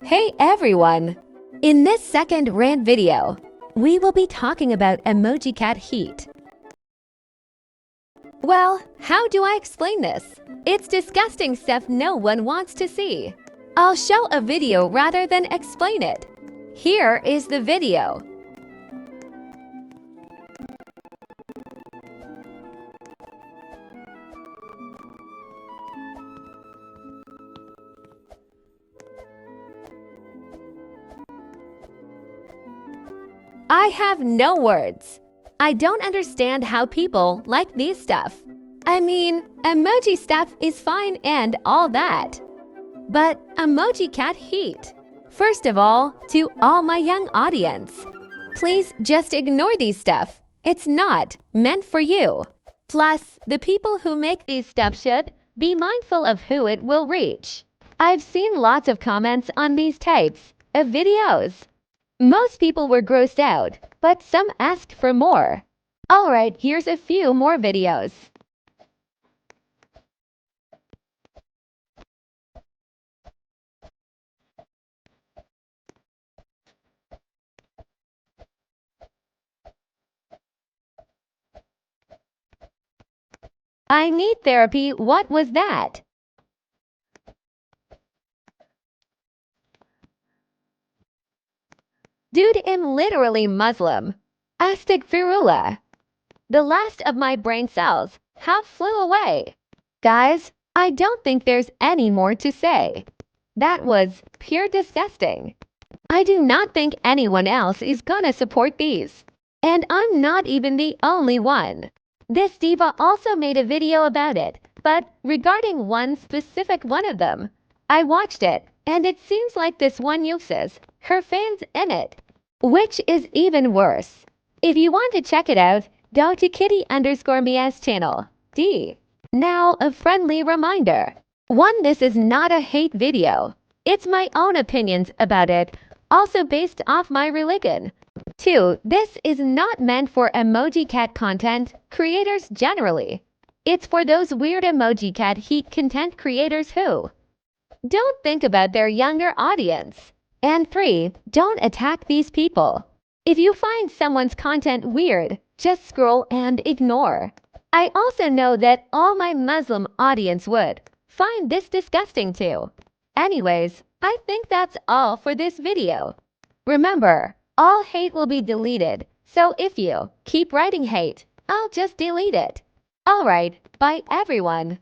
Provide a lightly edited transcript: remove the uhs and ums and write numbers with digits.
Hey everyone! In this second rant video, we will be talking about emoji cat heat. Well, how do I explain this? It's disgusting stuff no one wants to see. I'll show a video rather than explain it. Here is the video. I have no words. I don't understand how people like these stuff. I mean, emoji stuff is fine and all that. But emoji cat heat. First of all, to all my young audience, please just ignore these stuff. It's not meant for you. Plus, the people who make these stuff should be mindful of who it will reach. I've seen lots of comments on these types of videos. Most people were grossed out, but some asked for more. Alright, here's a few more videos. I need therapy. What was that? Dude, I'm literally Muslim. Astaghfirullah. The last of my brain cells half flew away. Guys, I don't think there's any more to say. That was pure disgusting. I do not think anyone else is gonna support these. And I'm not even the only one. This diva also made a video about it, but regarding one specific one of them. I watched it, and it seems like this one uses her fans in it, which is even worse. If you want to check it out, go to kitty_mia's channel. D. Now, a friendly reminder. 1. This is not a hate video. It's my own opinions about it, also based off my religion. 2. This is not meant for emoji cat content creators generally. It's for those weird emoji cat heat content creators who don't think about their younger audience. And 3. Don't attack these people. If you find someone's content weird, just scroll and ignore. I also know that all my Muslim audience would find this disgusting too. Anyways, I think that's all for this video. Remember, all hate will be deleted, so if you keep writing hate, I'll just delete it. Alright, bye everyone.